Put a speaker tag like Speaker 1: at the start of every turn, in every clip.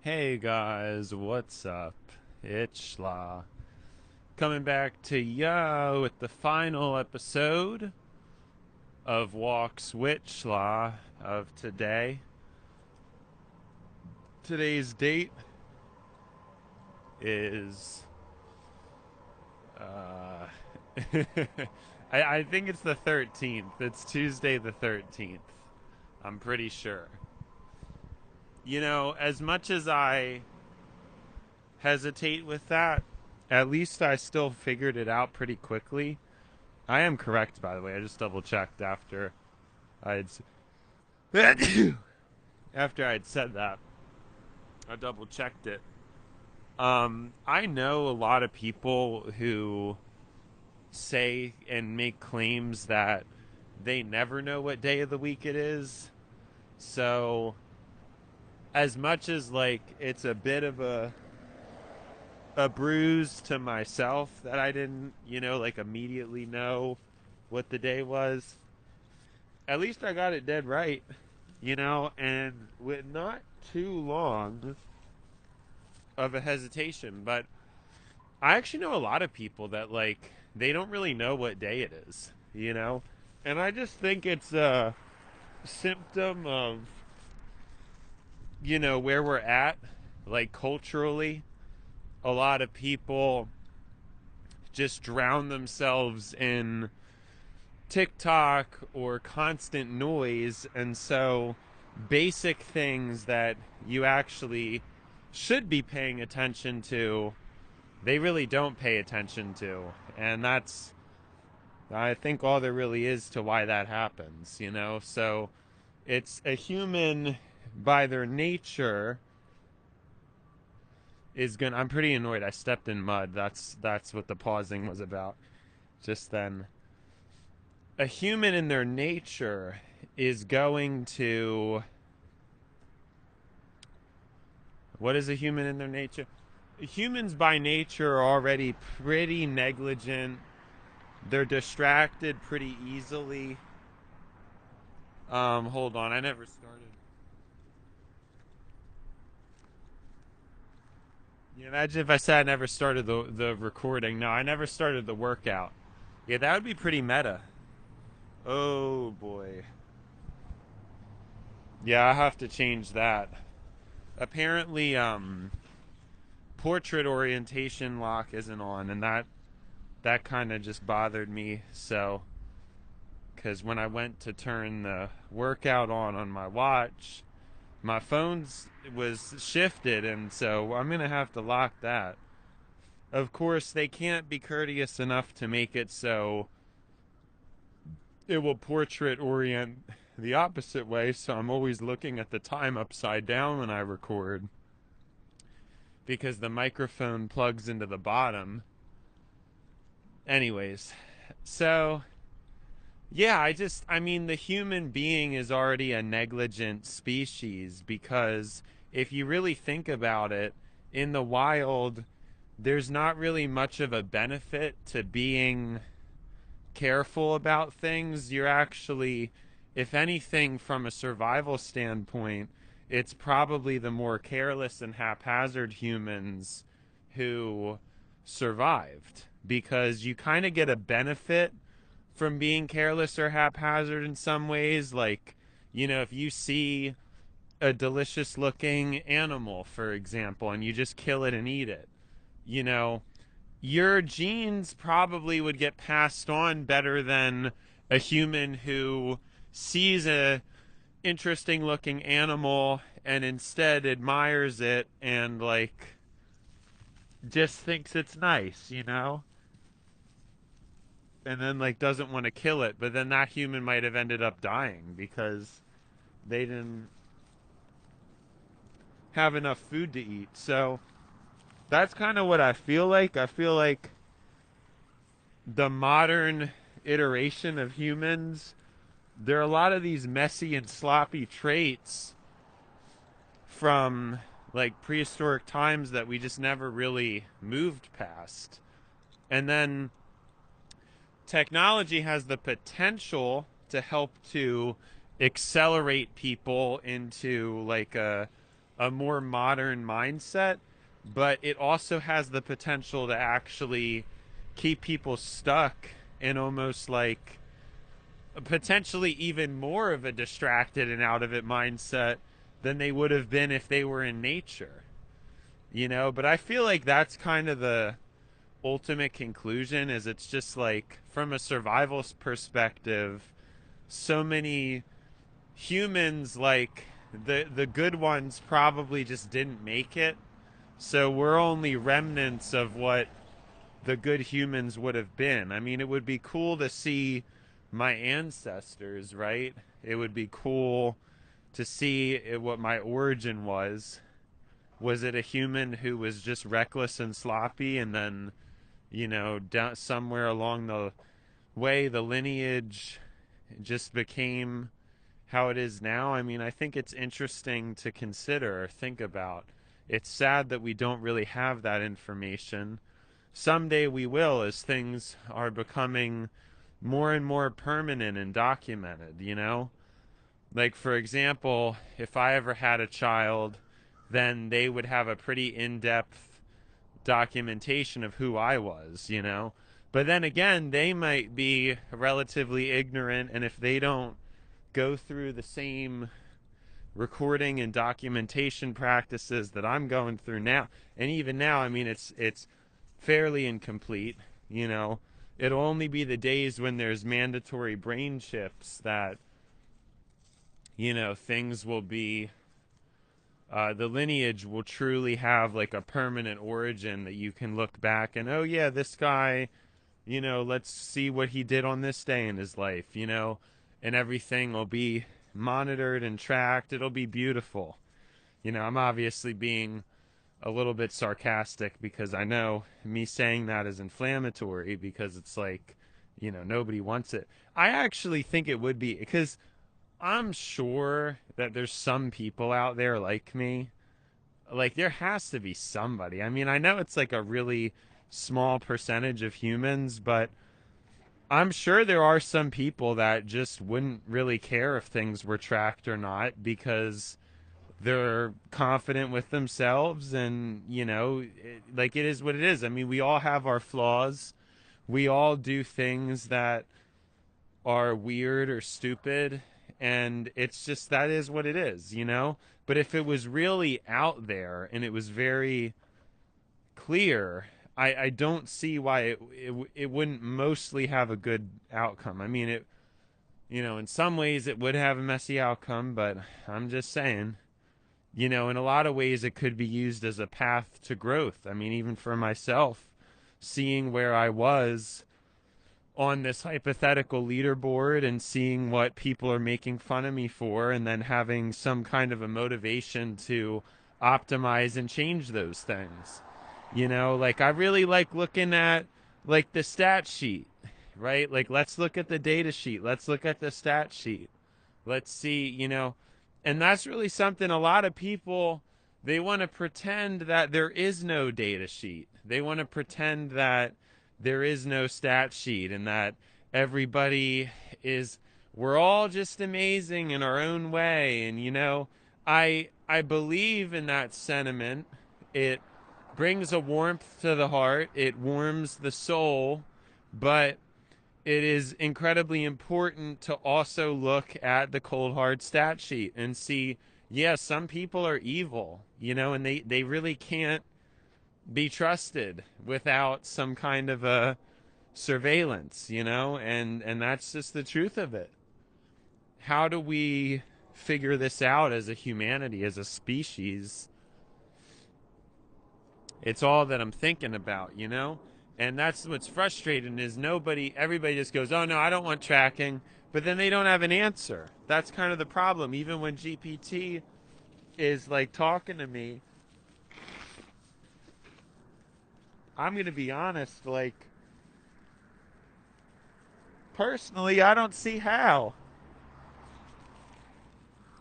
Speaker 1: Hey guys, what's up? It's Schla. Coming back to ya with the final episode of Walks with Schla of today. Today's date is uh I think it's the 13th. It's Tuesday the 13th. I'm pretty sure. You know, as much as I hesitate with that, at least I still figured it out pretty quickly. I am correct, by the way. I just double checked after I'd after I'd said that. I double checked it. I know a lot of people who say and make claims that they never know what day of the week it is. So, as much as like it's a bit of a bruise to myself that I didn't, like immediately know what the day was, at least I got it dead right, and with not too long of a hesitation. But I actually know a lot of people that, like, they don't really know what day it is. And I just think it's a symptom of, where we're at, like, culturally. A lot of people just drown themselves in TikTok or constant noise. And so basic things that you actually should be paying attention to, they really don't pay attention to. And that's, I think, all there really is to why that happens. So it's a human by their nature is gonna, I'm pretty annoyed. I stepped in mud. That's what the pausing was about just then. A human in their nature is going to, what is a human in their nature? Humans by nature are already pretty negligent. They're distracted pretty easily. Hold on, I never started. Yeah, imagine if I said I never started the recording. No, I never started the workout. Yeah, that would be pretty meta. Oh boy. Yeah, I have to change that. Apparently, portrait orientation lock isn't on, and that kind of just bothered me. So, because when I went to turn the workout on my watch, my phone's was shifted, and so I'm gonna have to lock that. Of course, they can't be courteous enough to make it so it will portrait orient the opposite way, so I'm always looking at the time upside down when I record because the microphone plugs into the bottom. Anyways, so yeah, I mean, the human being is already a negligent species because if you really think about it, in the wild, there's not really much of a benefit to being careful about things. You're actually, if anything, from a survival standpoint, it's probably the more careless and haphazard humans who survived because you kind of get a benefit from being careless or haphazard in some ways. Like, if you see a delicious looking animal, for example, and you just kill it and eat it, you know, your genes probably would get passed on better than a human who sees a interesting looking animal and instead admires it and like just thinks it's nice, and then like doesn't want to kill it, but then that human might have ended up dying because they didn't have enough food to eat. So that's kind of what I feel like. I feel like the modern iteration of humans, there are a lot of these messy and sloppy traits from like prehistoric times that we just never really moved past. And then technology has the potential to help to accelerate people into like a a more modern mindset, but it also has the potential to actually keep people stuck in almost like potentially even more of a distracted and out of it mindset than they would have been if they were in nature, you know? But I feel like that's kind of the ultimate conclusion is it's just like from a survival perspective, so many humans like the good ones probably just didn't make it. So we're only remnants of what the good humans would have been. I mean, it would be cool to see my ancestors, right? It would be cool to see what my origin was. Was it a human who was just reckless and sloppy, and then, you know, down somewhere along the way, the lineage just became how it is now? I mean, I think it's interesting to consider or think about. It's sad that we don't really have that information. Someday we will, as things are becoming more and more permanent and documented, you know? Like, for example, if I ever had a child, then they would have a pretty in depth documentation of who I was, you know? But then again, they might be relatively ignorant, and if they don't go through the same recording and documentation practices that I'm going through now, and even now, I mean, it's fairly incomplete, you know? It'll only be the days when there's mandatory brain chips that, you know, things will be the lineage will truly have like a permanent origin that you can look back and, oh yeah, this guy, you know, let's see what he did on this day in his life, you know, and everything will be monitored and tracked. It'll be beautiful. You know, I'm obviously being a little bit sarcastic because I know me saying that is inflammatory because it's like, you know, nobody wants it. I actually think it would be because I'm sure that there's some people out there like me. Like there has to be somebody. I mean, I know it's like a really small percentage of humans, but I'm sure there are some people that just wouldn't really care if things were tracked or not because they're confident with themselves and, you know, like it is what it is. I mean, we all have our flaws. We all do things that are weird or stupid, and it's just that is what it is, you know? But if it was really out there and it was very clear, I don't see why it wouldn't mostly have a good outcome. I mean, it, you know, in some ways it would have a messy outcome, but I'm just saying, you know, in a lot of ways it could be used as a path to growth. I mean, even for myself, seeing where I was on this hypothetical leaderboard and seeing what people are making fun of me for, and then having some kind of a motivation to optimize and change those things. You know, like I really like looking at like the stat sheet, right? Like let's look at the data sheet. Let's look at the stat sheet. Let's see, you know, and that's really something a lot of people they want to pretend that there is no data sheet. They want to pretend that there is no stat sheet and that everybody is we're all just amazing in our own way, and you know, I believe in that sentiment. It brings a warmth to the heart, it warms the soul, but it is incredibly important to also look at the cold hard stat sheet and see, yes, some people are evil, you know, and they really can't be trusted without some kind of a surveillance, you know, and that's just the truth of it. How do we figure this out as a humanity, as a species? It's all that I'm thinking about, you know? And that's what's frustrating is everybody just goes, oh no, I don't want tracking, but then they don't have an answer. That's kind of the problem. Even when GPT is like talking to me, I'm going to be honest, like, personally, I don't see how.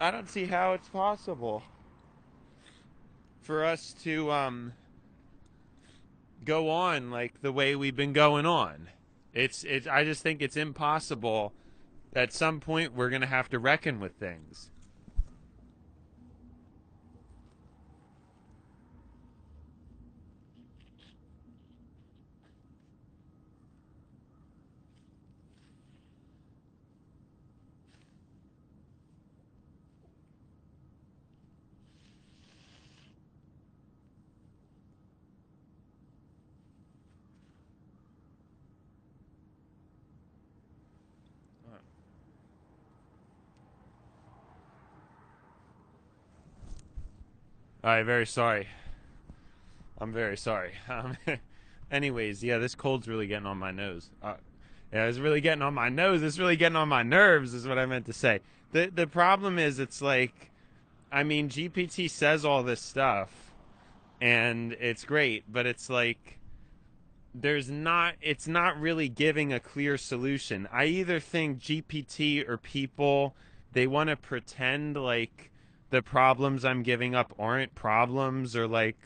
Speaker 1: I don't see how it's possible for us to go on like the way we've been going on. It's I just think it's impossible. At some point we're going to have to reckon with things. All right, very sorry. I'm very sorry. Anyways, yeah, this cold's really getting on my nose. Yeah, it's really getting on my nose. It's really getting on my nerves, is what I meant to say. The problem is, it's like, I mean, GPT says all this stuff, and it's great, but it's like it's not really giving a clear solution. I either think GPT or people, they want to pretend like the problems I'm giving up aren't problems, or like,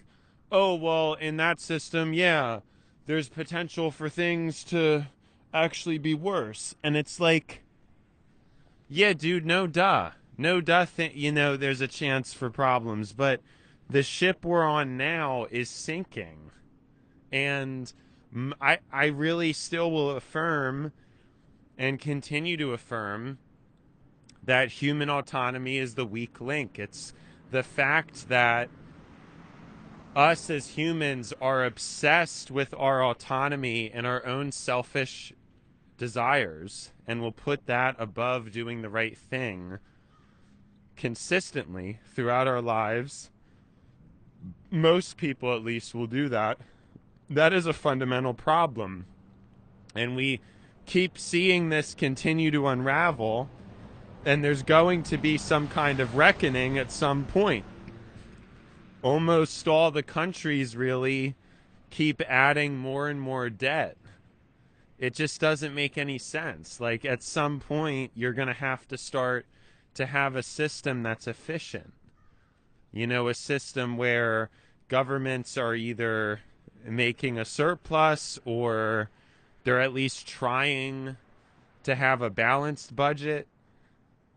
Speaker 1: oh well, in that system, yeah, there's potential for things to actually be worse. And it's like, yeah, dude, no duh. No duh, there's a chance for problems, but the ship we're on now is sinking. And I really still will affirm and continue to affirm that human autonomy is the weak link. It's the fact that us as humans are obsessed with our autonomy and our own selfish desires, and will put that above doing the right thing consistently throughout our lives. Most people, at least, will do that. That is a fundamental problem. And we keep seeing this continue to unravel, and there's going to be some kind of reckoning at some point. Almost all the countries really keep adding more and more debt. It just doesn't make any sense. Like, at some point, you're going to have to start to have a system that's efficient. A system where governments are either making a surplus, or they're at least trying to have a balanced budget.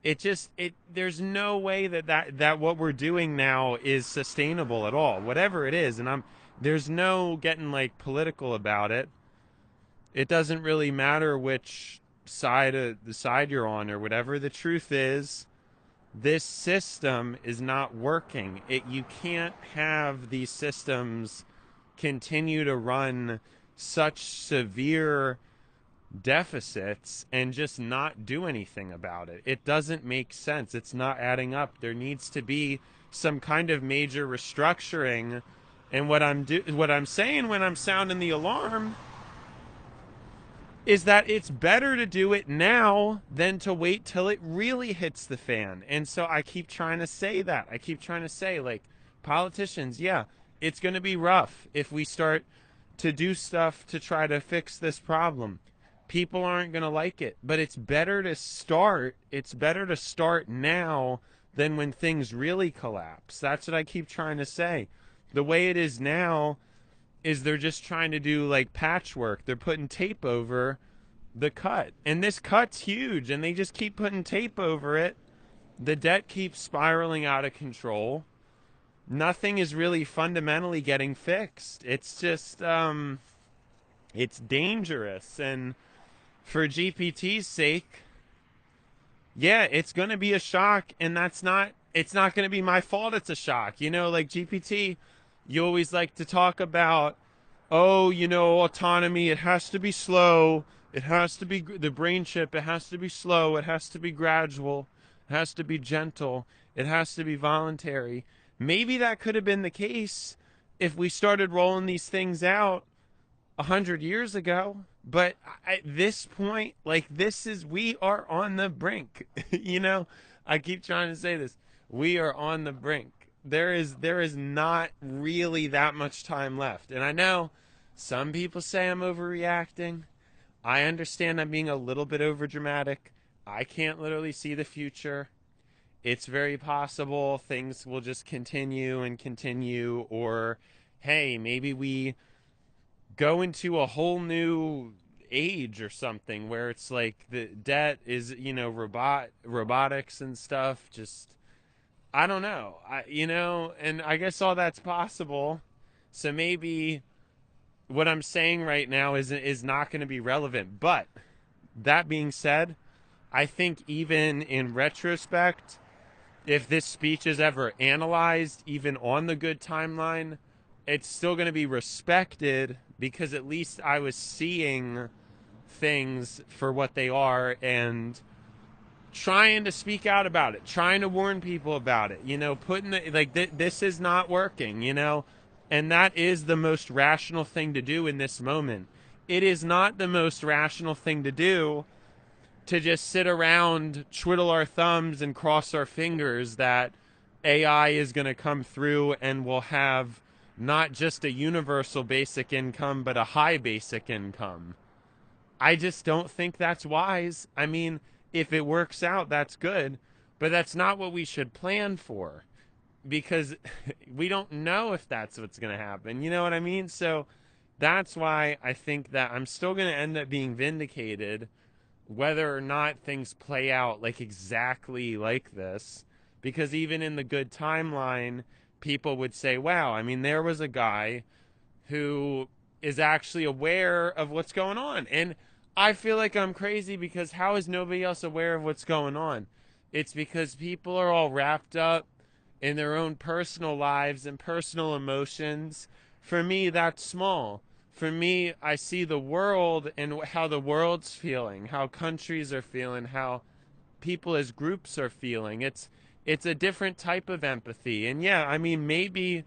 Speaker 1: There's no way that what we're doing now is sustainable at all, whatever it is. And there's no getting like political about it. It doesn't really matter which side of the side you're on or whatever. The truth is, this system is not working. You can't have these systems continue to run such severe deficits and just not do anything about it. It doesn't make sense. It's not adding up. There needs to be some kind of major restructuring. And what I'm saying when I'm sounding the alarm is that it's better to do it now than to wait till it really hits the fan. And so I keep trying to say that. I keep trying to say, like, politicians, yeah, it's going to be rough if we start to do stuff to try to fix this problem. People aren't going to like it, but it's better to start. It's better to start now than when things really collapse. That's what I keep trying to say. The way it is now is they're just trying to do like patchwork. They're putting tape over the cut, and this cut's huge, and they just keep putting tape over it. The debt keeps spiraling out of control. Nothing is really fundamentally getting fixed. It's just it's dangerous. And for GPT's sake, yeah, it's going to be a shock, and it's not going to be my fault it's a shock. Like GPT, you always like to talk about, oh, autonomy, it has to be slow. It has to be the brain chip. It has to be slow. It has to be gradual. It has to be gentle. It has to be voluntary. Maybe that could have been the case if we started rolling these things out 100 years ago. But at this point, like, we are on the brink. I keep trying to say this. We are on the brink. There is not really that much time left. And I know some people say I'm overreacting. I understand I'm being a little bit overdramatic. I can't literally see the future. It's very possible things will just continue and continue, or hey, maybe we go into a whole new age or something where it's like the debt is, robotics and stuff. Just, I don't know. And I guess all that's possible. So maybe what I'm saying right now is not going to be relevant. But that being said, I think even in retrospect, if this speech is ever analyzed, even on the good timeline, it's still going to be respected, because at least I was seeing things for what they are, and trying to speak out about it, trying to warn people about it, you know, putting the, like, this is not working, you know, and that is the most rational thing to do in this moment. It is not the most rational thing to do to just sit around, twiddle our thumbs, and cross our fingers that AI is going to come through and will have not just a universal basic income, but a high basic income. I just don't think that's wise. I mean, if it works out, that's good, but that's not what we should plan for because we don't know if that's what's going to happen. You know what I mean? So that's why I think that I'm still going to end up being vindicated whether or not things play out like exactly like this. Because even in the good timeline, people would say, wow, I mean, there was a guy who is actually aware of what's going on. And I feel like I'm crazy because how is nobody else aware of what's going on? It's because people are all wrapped up in their own personal lives and personal emotions. For me, that's small. For me, I see the world and how the world's feeling, how countries are feeling, how people as groups are feeling. It's a different type of empathy. And yeah, I mean, maybe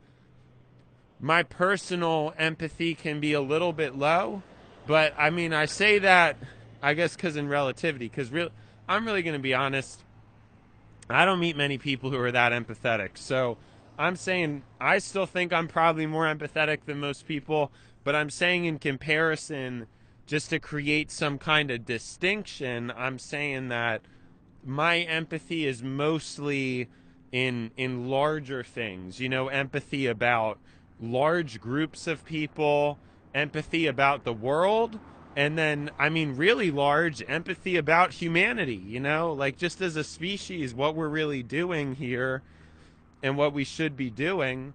Speaker 1: my personal empathy can be a little bit low, but I mean, I say that, I guess, because in relativity, because I'm really going to be honest. I don't meet many people who are that empathetic. So I'm saying I still think I'm probably more empathetic than most people, but I'm saying in comparison, just to create some kind of distinction, I'm saying that my empathy is mostly in larger things, you know, empathy about large groups of people, empathy about the world, and then I mean really large empathy about humanity, you know, like just as a species what we're really doing here and what we should be doing.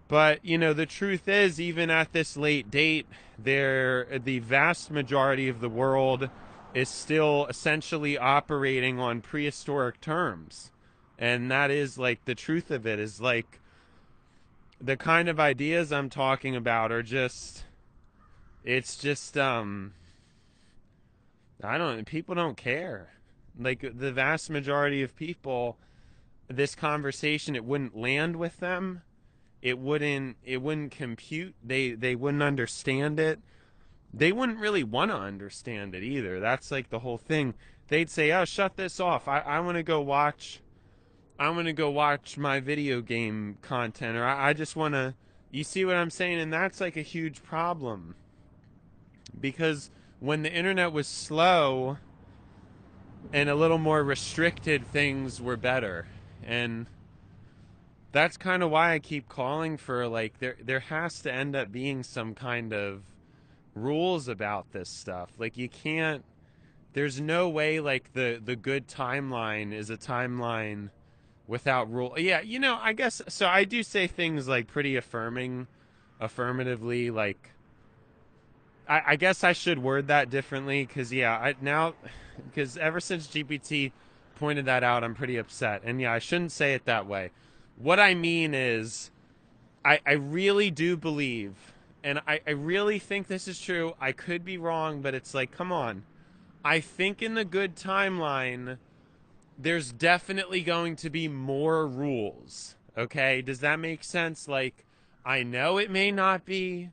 Speaker 1: But you know, the truth is, even at this late date, the vast majority of the world is still essentially operating on prehistoric terms. And that is like the truth of it is like the kind of ideas I'm talking about are just it's just I don't people don't care. Like the vast majority of people, this conversation it wouldn't land with them, it wouldn't compute, they wouldn't understand it, they wouldn't really want to understand it either. That's like the whole thing. They'd say, oh, shut this off, I want to go watch, I want to go watch my video game content, or I just want to, you see what I'm saying? And that's like a huge problem because when the internet was slow and a little more restricted, things were better. And that's kind of why I keep calling for like there has to end up being some kind of rules about this stuff. Like you can't, there's no way like the good timeline is a timeline without rule. Yeah, you know, I guess so. I do say things like pretty affirmatively. Like I guess I should word that differently because yeah, I now because ever since GPT pointed that out, I'm pretty upset. And yeah, I shouldn't say it that way. What I mean is I really do believe, and I really think this is true. I could be wrong, but it's like, come on. I think in the good timeline, there's definitely going to be more rules. Okay? Does that make sense? Like, I know it may not be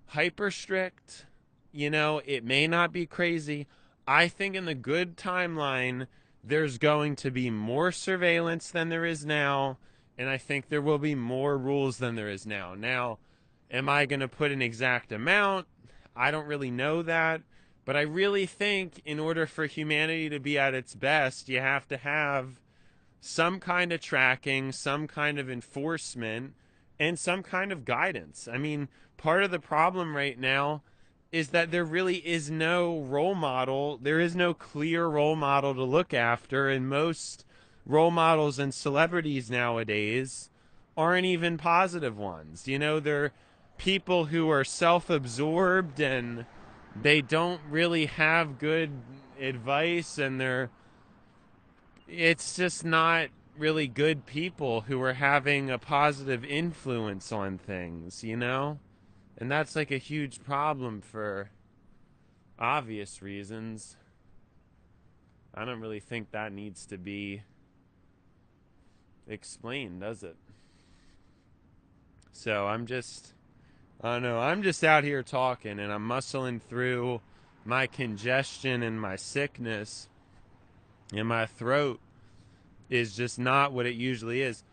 Speaker 1: hyper strict, you know, it may not be crazy. I think in the good timeline, there's going to be more surveillance than there is now, and I think there will be more rules than there is now. Now, am I going to put an exact amount? I don't really know that, but I really think in order for humanity to be at its best, you have to have some kind of tracking, some kind of enforcement, and some kind of guidance. I mean, part of the problem right now is that there really is no role model. There is no clear role model to look after, and most role models and celebrities nowadays aren't even positive ones. You know, they're people who are self-absorbed and they don't really have good advice, and it's just not really good people who are having a positive influence on things, you know? And that's like a huge problem for obvious reasons. I don't really think that needs to be explained, does it? So I don't know, I'm just out here talking and I'm muscling through my congestion and my sickness, and my throat is just not what it usually is.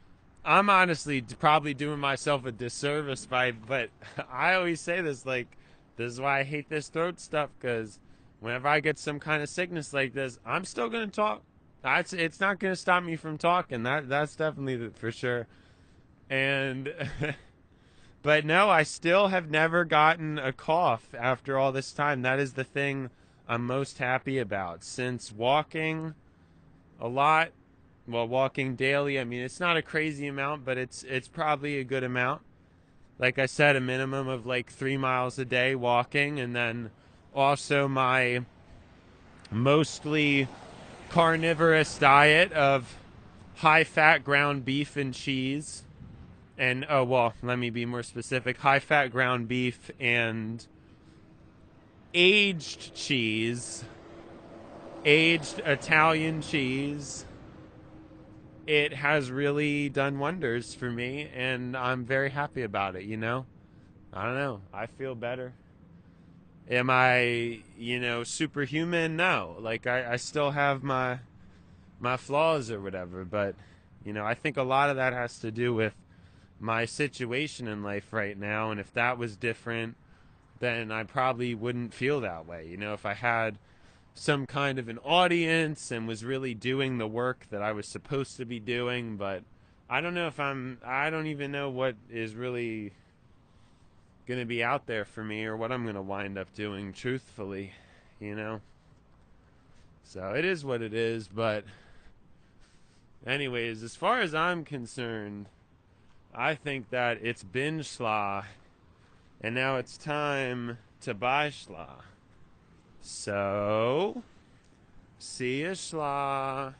Speaker 1: I'm honestly probably doing myself a disservice but I always say this, like, this is why I hate this throat stuff, because whenever I get some kind of sickness like this, I'm still gonna talk. It's not gonna stop me from talking. That's definitely for sure. And but no, I still have never gotten a cough after all this time. That is the thing I'm most happy about. Since walking a lot, well, walking daily, I mean, it's not a crazy amount, but it's probably a good amount. Like I said, a minimum of like 3 miles a day walking, and then also my mostly carnivorous diet of high fat ground beef and cheese. And oh, well, let me be more specific: high fat ground beef and aged cheese, aged Italian cheese. It has really done wonders for me, and I'm very happy about it, you know? I don't know. I feel better. Am I, superhuman? No. Like, I still have my flaws or whatever, but, I think a lot of that has to do with my situation in life right now, and if that was different, then I probably wouldn't feel that way. If I had some kind of an audience and was really doing the work that I was supposed to be doing, but I don't know if I don't even know what is really going to be out there for me or what I'm going to wind up doing, truthfully, you know? So it is what it is, but anyways, as far as I'm concerned, I think that it's been schla, and now it's time to buy schla. So, see ya, schla.